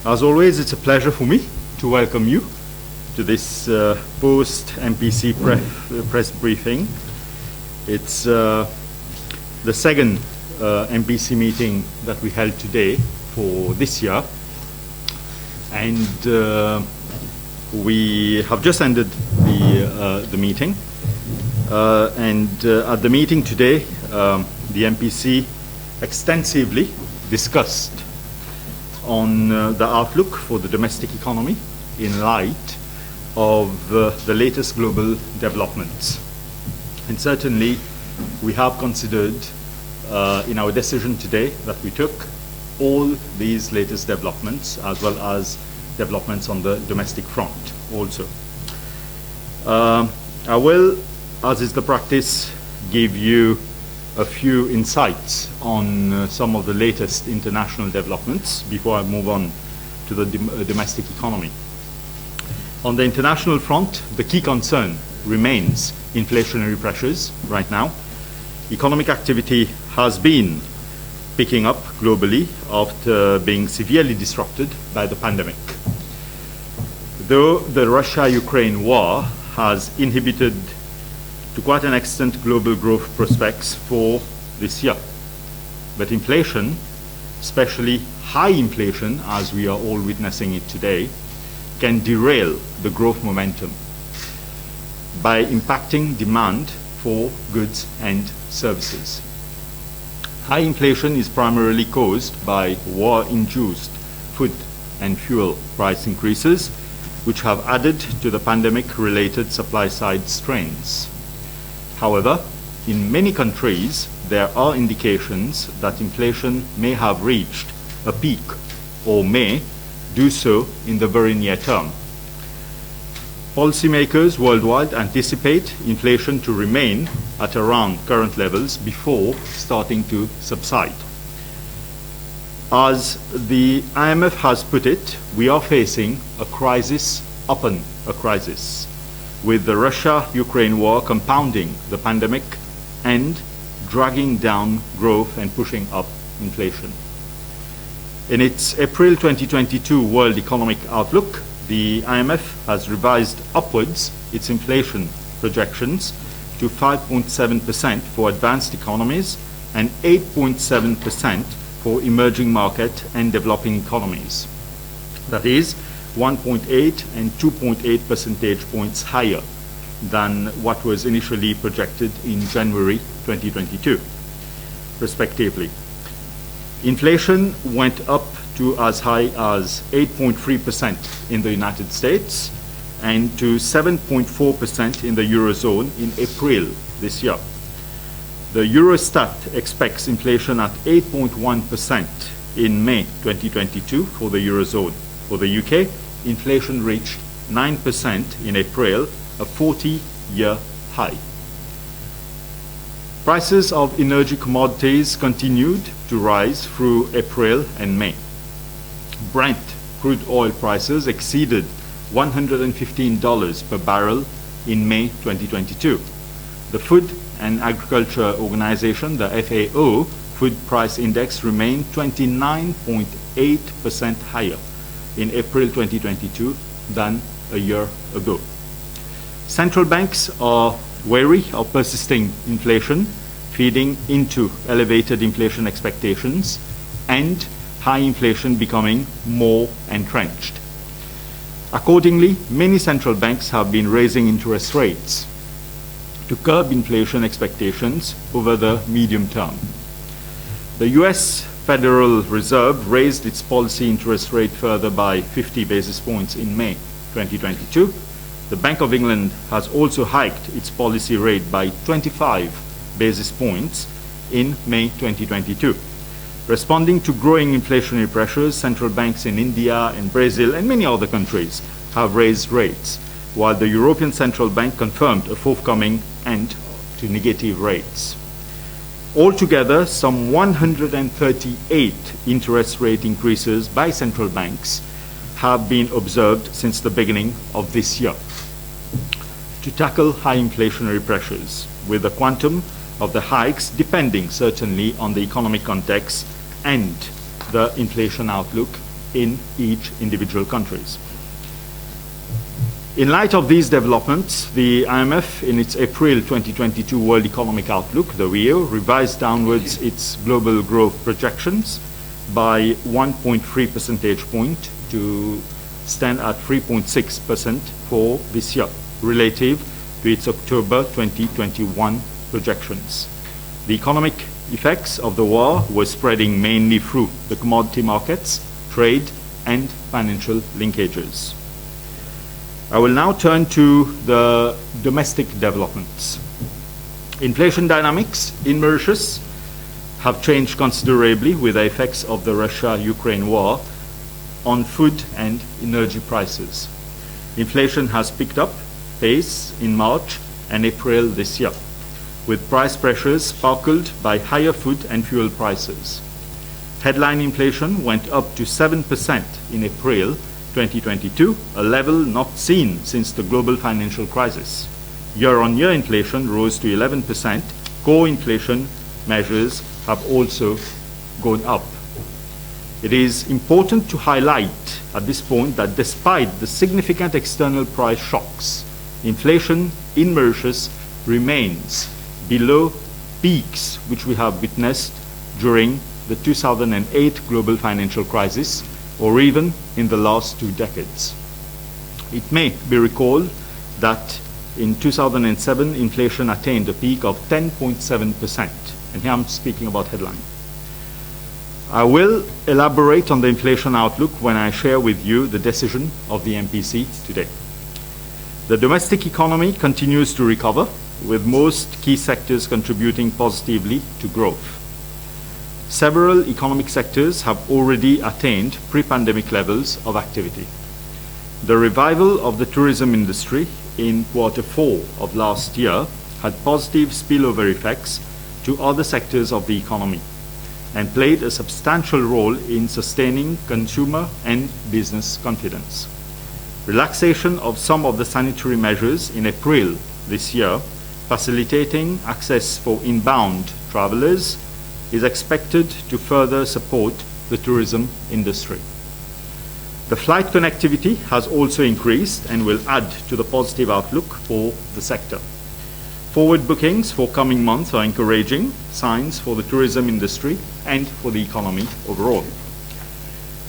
As always, it's a pleasure for me to welcome you to this post-MPC press briefing. It's the second MPC meeting that we held today for this year, and we have just ended the meeting. At the meeting today, the MPC extensively discussed on the outlook for the domestic economy in light of the latest global developments. And certainly we have considered in our decision today that we took all these latest developments as well as developments on the domestic front also. I will, as is the practice, give you a few insights on some of the latest international developments before I move on to the domestic economy. On the international front, the key concern remains inflationary pressures right now. Economic activity has been picking up globally after being severely disrupted by the pandemic. Though the Russia-Ukraine war has inhibited to quite an extent global growth prospects for this year. But inflation, especially high inflation as we are all witnessing it today, can derail the growth momentum by impacting demand for goods and services. High inflation is primarily caused by war-induced food and fuel price increases, which have added to the pandemic-related supply-side strains. However, in many countries, there are indications that inflation may have reached a peak or may do so in the very near term. Policymakers worldwide anticipate inflation to remain at around current levels before starting to subside. As the IMF has put it, we are facing a crisis upon a crisis, with the Russia-Ukraine war compounding the pandemic and dragging down growth and pushing up inflation. In its April 2022 World Economic Outlook, the IMF has revised upwards its inflation projections to 5.7% for advanced economies and 8.7% for emerging market and developing economies. That is 1.8 and 2.8 percentage points higher than what was initially projected in January 2022, respectively. Inflation went up to as high as 8.3% in the United States and to 7.4% in the Eurozone in April this year. The Eurostat expects inflation at 8.1% in May 2022 for the Eurozone. For the UK, inflation reached 9% in April, a 40-year high. Prices of energy commodities continued to rise through April and May. Brent crude oil prices exceeded $115 per barrel in May 2022. The Food and Agriculture Organization, the FAO, food price index remained 29.8% higher in April 2022 than a year ago. Central banks are wary of persisting inflation, feeding into elevated inflation expectations, and high inflation becoming more entrenched. Accordingly, many central banks have been raising interest rates to curb inflation expectations over the medium term. The US Federal Reserve raised its policy interest rate further by 50 basis points in May 2022. The Bank of England has also hiked its policy rate by 25 basis points in May 2022. Responding to growing inflationary pressures, central banks in India and Brazil and many other countries have raised rates, while the European Central Bank confirmed a forthcoming end to negative rates. Altogether, some 138 interest rate increases by central banks have been observed since the beginning of this year to tackle high inflationary pressures, with the quantum of the hikes depending certainly on the economic context and the inflation outlook in each individual countries. In light of these developments, the IMF, in its April 2022 World Economic Outlook, the WEO, revised downwards its global growth projections by 1.3 percentage point to stand at 3.6% for this year, relative to its October 2021 projections. The economic effects of the war were spreading mainly through the commodity markets, trade, and financial linkages. I will now turn to the domestic developments. Inflation dynamics in Mauritius have changed considerably with the effects of the Russia-Ukraine war on food and energy prices. Inflation has picked up pace in March and April this year, with price pressures sparkled by higher food and fuel prices. Headline inflation went up to 7% in April 2022, a level not seen since the global financial crisis. Year-on-year inflation rose to 11%. Core inflation measures have also gone up. It is important to highlight at this point that despite the significant external price shocks, inflation in Mauritius remains below peaks which we have witnessed during the 2008 global financial crisis, or even in the last 2 decades. It may be recalled that in 2007, inflation attained a peak of 10.7%, and here I'm speaking about headline. I will elaborate on the inflation outlook when I share with you the decision of the MPC today. The domestic economy continues to recover, with most key sectors contributing positively to growth. Several economic sectors have already attained pre-pandemic levels of activity. The revival of the tourism industry in Q4 of last year had positive spillover effects to other sectors of the economy and played a substantial role in sustaining consumer and business confidence. Relaxation of some of the sanitary measures in April this year, facilitating access for inbound travelers, is expected to further support the tourism industry. The flight connectivity has also increased and will add to the positive outlook for the sector. Forward bookings for coming months are encouraging signs for the tourism industry and for the economy overall.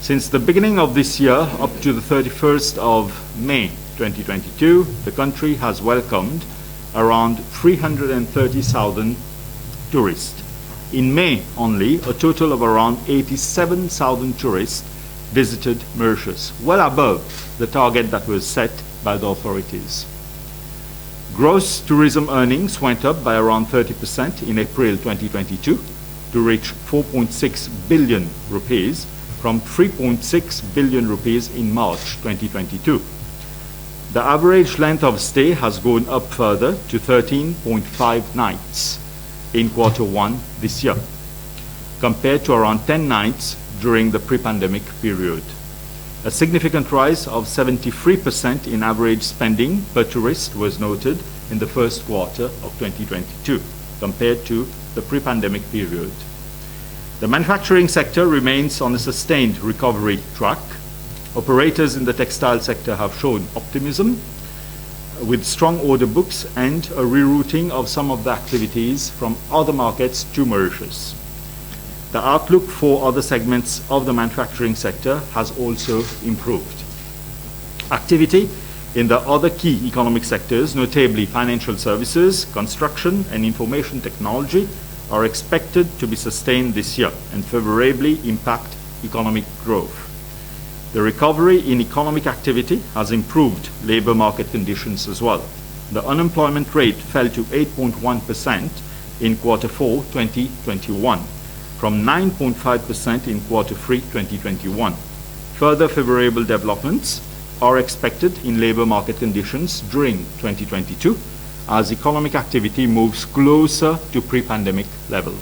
Since the beginning of this year up to the 31st of May 2022, the country has welcomed around 330,000 tourists. In May only, a total of around 87,000 tourists visited Mauritius, well above the target that was set by the authorities. Gross tourism earnings went up by around 30% in April 2022 to reach 4.6 billion rupees from 3.6 billion rupees in March 2022. The average length of stay has gone up further to 13.5 nights in Q1 this year, compared to around 10 nights during the pre-pandemic period. A significant rise of 73% in average spending per tourist was noted in the first quarter of 2022, compared to the pre-pandemic period. The manufacturing sector remains on a sustained recovery track. Operators in the textile sector have shown optimism, with strong order books and a rerouting of some of the activities from other markets to Mauritius. The outlook for other segments of the manufacturing sector has also improved. Activity in the other key economic sectors, notably financial services, construction, and information technology, are expected to be sustained this year and favorably impact economic growth. The recovery in economic activity has improved labor market conditions as well. The unemployment rate fell to 8.1% in Q4 2021, from 9.5% in Q3 2021. Further favorable developments are expected in labor market conditions during 2022 as economic activity moves closer to pre-pandemic level.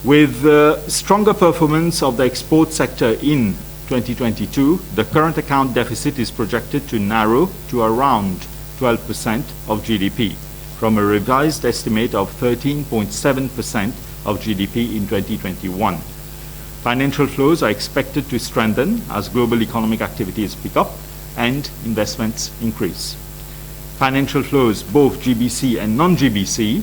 With the stronger performance of the export sector in 2022, the current account deficit is projected to narrow to around 12% of GDP, from a revised estimate of 13.7% of GDP in 2021. Financial flows are expected to strengthen as global economic activities pick up and investments increase. Financial flows, both GBC and non-GBC,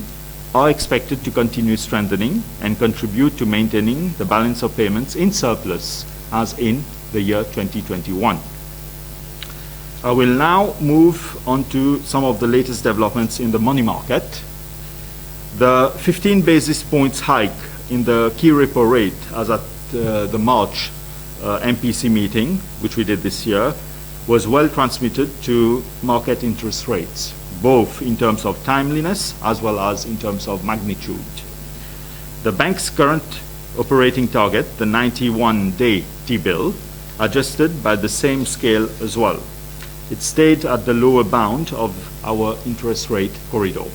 are expected to continue strengthening and contribute to maintaining the balance of payments in surplus as in the year 2021. I will now move on to some of the latest developments in the money market. The 15 basis points hike in the key repo rate as at the March MPC meeting, which we did this year, was well transmitted to market interest rates, both in terms of timeliness as well as in terms of magnitude. The bank's current operating target, the 91-day T-bill, adjusted by the same scale as well. It stayed at the lower bound of our interest rate corridor.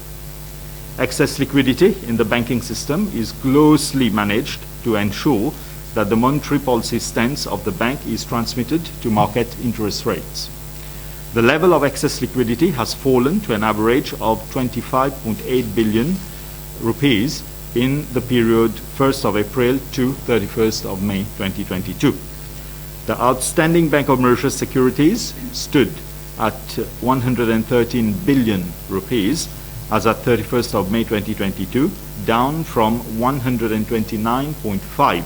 Excess liquidity in the banking system is closely managed to ensure that the monetary policy stance of the bank is transmitted to market interest rates. The level of excess liquidity has fallen to an average of 25.8 billion rupees in the period 1st of April to 31st of May 2022. The outstanding Banque de Maurice securities stood at 113 billion rupees as at 31st of May 2022, down from 129.5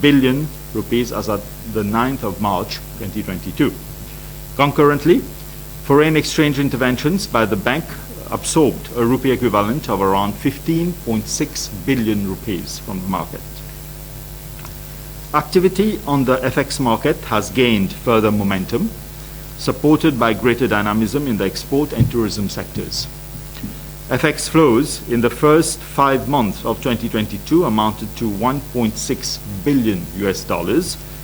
billion rupees as at the 9th of March 2022. Concurrently, foreign exchange interventions by the bank absorbed a rupee equivalent of around 15.6 billion rupees from the market. Activity on the FX market has gained further momentum, supported by greater dynamism in the export and tourism sectors. FX flows in the first 5 months of 2022 amounted to $1.6 billion,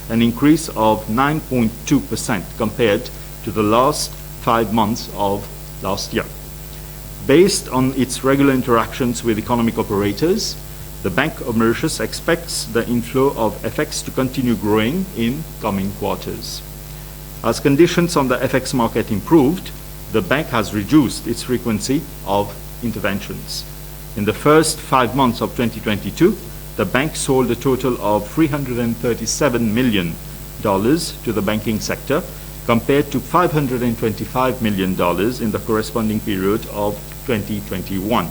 an increase of 9.2% compared to the last 5 months of last year. Based on its regular interactions with economic operators, the Banque de Maurice expects the inflow of FX to continue growing in coming quarters. As conditions on the FX market improved, the bank has reduced its frequency of interventions. In the first 5 months of 2022, the bank sold a total of $337 million to the banking sector, compared to $525 million in the corresponding period of 2021.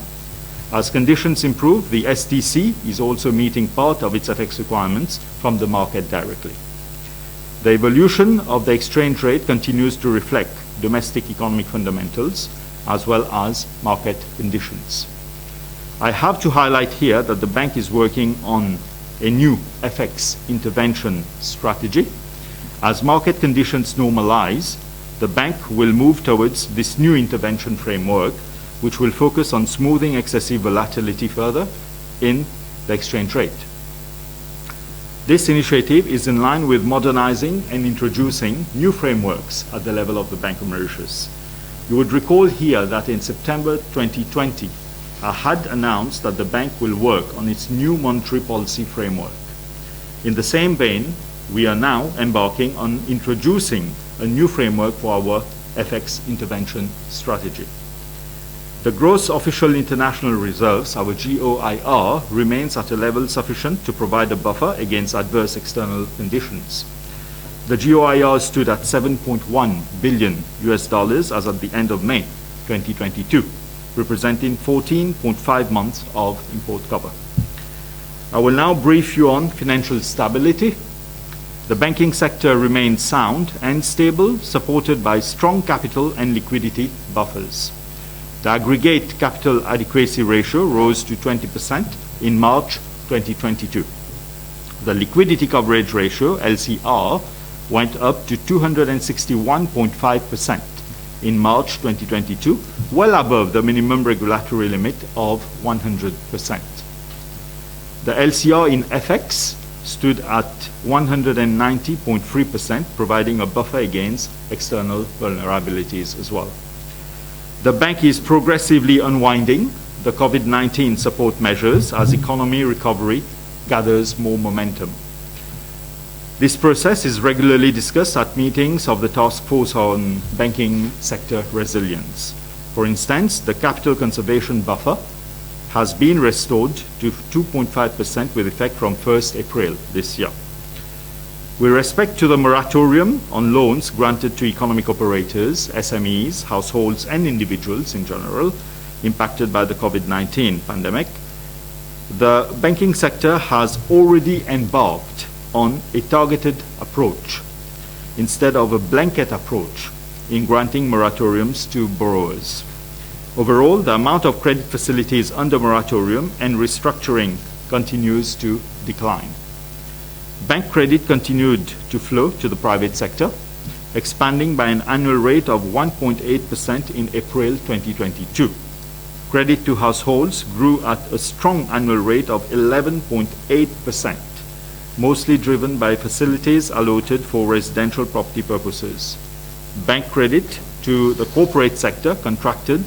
As conditions improve, the STC is also meeting part of its FX requirements from the market directly. The evolution of the exchange rate continues to reflect domestic economic fundamentals as well as market conditions. I have to highlight here that the bank is working on a new FX intervention strategy. As market conditions normalize, the bank will move towards this new intervention framework, which will focus on smoothing excessive volatility further in the exchange rate. This initiative is in line with modernizing and introducing new frameworks at the level of the Banque de Maurice. You would recall here that in September 2020, I had announced that the bank will work on its new monetary policy framework. In the same vein, we are now embarking on introducing a new framework for our FX intervention strategy. The gross official international reserves, our GOIR, remains at a level sufficient to provide a buffer against adverse external conditions. The GOIR stood at $7.1 billion as at the end of May 2022, representing 14.5 months of import cover. I will now brief you on financial stability. The banking sector remains sound and stable, supported by strong capital and liquidity buffers. The aggregate capital adequacy ratio rose to 20% in March 2022. The liquidity coverage ratio, LCR, went up to 261.5% in March 2022, well above the minimum regulatory limit of 100%. The LCR in FX stood at 190.3%, providing a buffer against external vulnerabilities as well. The bank is progressively unwinding the COVID-19 support measures as economy recovery gathers more momentum. This process is regularly discussed at meetings of the Task Force on Banking Sector Resilience. For instance, the capital conservation buffer has been restored to 2.5% with effect from 1st April this year. With respect to the moratorium on loans granted to economic operators, SMEs, households, and individuals in general impacted by the COVID-19 pandemic, the banking sector has already embarked on a targeted approach instead of a blanket approach in granting moratoriums to borrowers. Overall, the amount of credit facilities under moratorium and restructuring continues to decline. Bank credit continued to flow to the private sector, expanding by an annual rate of 1.8% in April 2022. Credit to households grew at a strong annual rate of 11.8%, mostly driven by facilities allotted for residential property purposes. Bank credit to the corporate sector contracted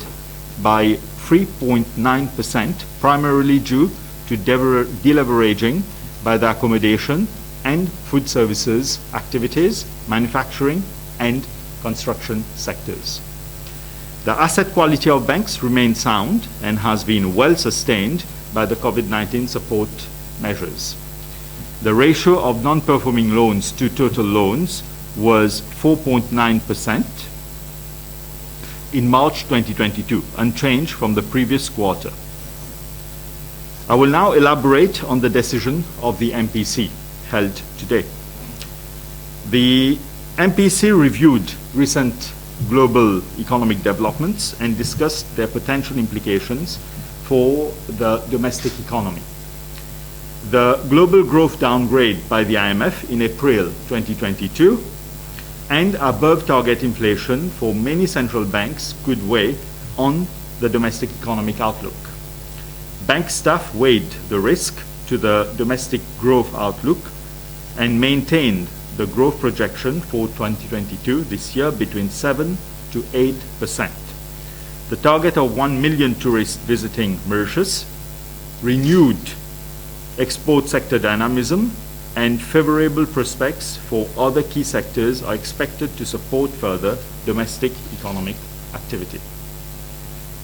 by 3.9%, primarily due to deleveraging by the accommodation and food services activities, manufacturing and construction sectors. The asset quality of banks remains sound and has been well sustained by the COVID-19 support measures. The ratio of non-performing loans to total loans was 4.9% in March 2022, unchanged from the previous quarter. I will now elaborate on the decision of the MPC held today. The MPC reviewed recent global economic developments and discussed their potential implications for the domestic economy. The global growth downgrade by the IMF in April 2022 and above target inflation for many central banks could weigh on the domestic economic outlook. Bank staff weighed the risk to the domestic growth outlook and maintained the growth projection for 2022 this year between 7 to 8%. The target of 1 million tourists visiting Mauritius, renewed export sector dynamism, and favorable prospects for other key sectors are expected to support further domestic economic activity.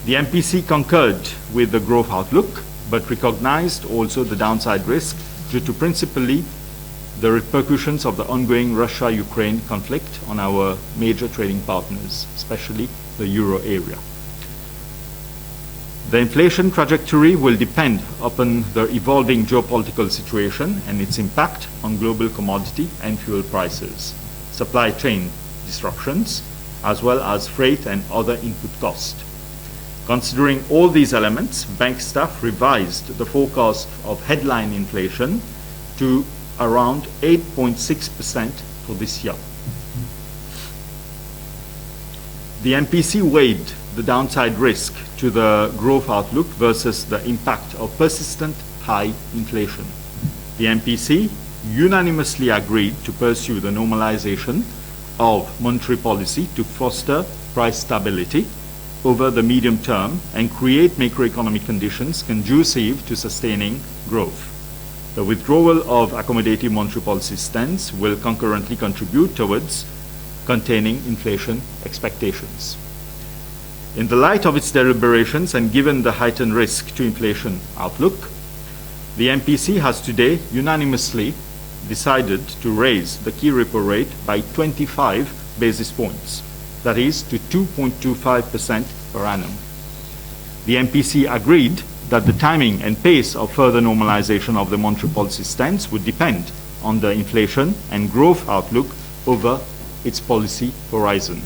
The MPC concurred with the growth outlook, but recognized also the downside risk due to principally the repercussions of the ongoing Russia-Ukraine conflict on our major trading partners, especially the euro area. The inflation trajectory will depend upon the evolving geopolitical situation and its impact on global commodity and fuel prices, supply chain disruptions, as well as freight and other input costs. Considering all these elements, bank staff revised the forecast of headline inflation to around 8.6% for this year. The MPC weighed the downside risk to the growth outlook versus the impact of persistent high inflation. The MPC unanimously agreed to pursue the normalization of monetary policy to foster price stability over the medium term and create macroeconomic conditions conducive to sustaining growth. The withdrawal of accommodative monetary policy stance will concurrently contribute towards containing inflation expectations. In the light of its deliberations and given the heightened risk to inflation outlook, the MPC has today unanimously decided to raise the key repo rate by 25 basis points, that is to 2.25% per annum. The MPC agreed that the timing and pace of further normalization of the monetary policy stance would depend on the inflation and growth outlook over its policy horizon.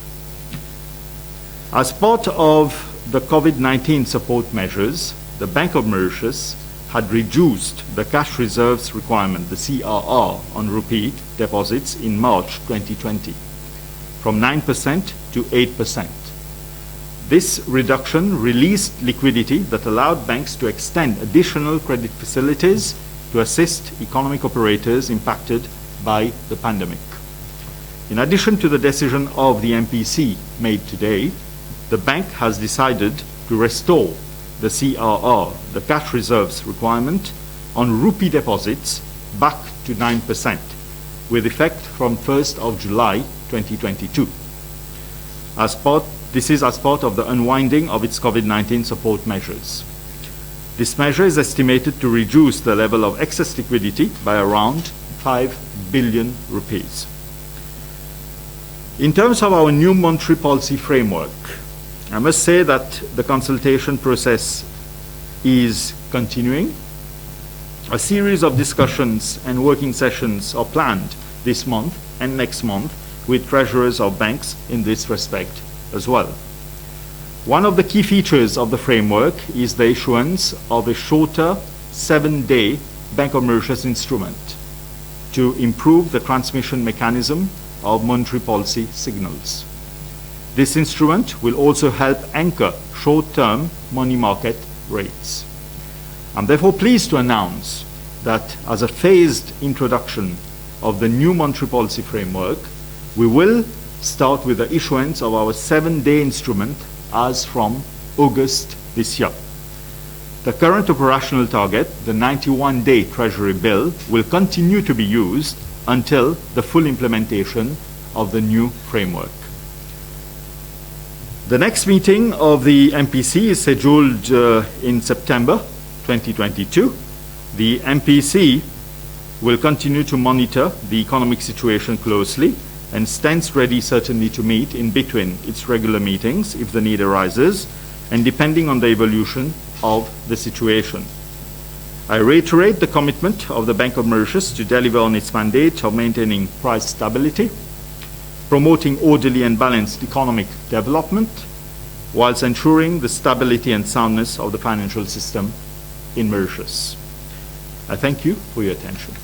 As part of the COVID-19 support measures, the Banque de Maurice had reduced the cash reserves requirement, the CRR, on rupee deposits in March 2020 from 9% to 8%. This reduction released liquidity that allowed banks to extend additional credit facilities to assist economic operators impacted by the pandemic. In addition to the decision of the MPC made today, the bank has decided to restore the CRR, the cash reserves requirement, on rupee deposits back to 9%, with effect from 1st of July 2022. This is as part of the unwinding of its COVID-19 support measures. This measure is estimated to reduce the level of excess liquidity by around 5 billion rupees. In terms of our new monetary policy framework, I must say that the consultation process is continuing. A series of discussions and working sessions are planned this month and next month with treasurers of banks in this respect as well. One of the key features of the framework is the issuance of a shorter 7-day Banque de Maurice instrument to improve the transmission mechanism of monetary policy signals. This instrument will also help anchor short-term money market rates. I'm therefore pleased to announce that as a phased introduction of the new monetary policy framework, we will start with the issuance of our 7-day instrument as from August this year. The current operational target, the 91-day Treasury bill, will continue to be used until the full implementation of the new framework. The next meeting of the MPC is scheduled in September 2022. The MPC will continue to monitor the economic situation closely and stands ready certainly to meet in between its regular meetings if the need arises and depending on the evolution of the situation. I reiterate the commitment of the Banque de Maurice to deliver on its mandate of maintaining price stability, promoting orderly and balanced economic development, whilst ensuring the stability and soundness of the financial system in Mauritius. I thank you for your attention.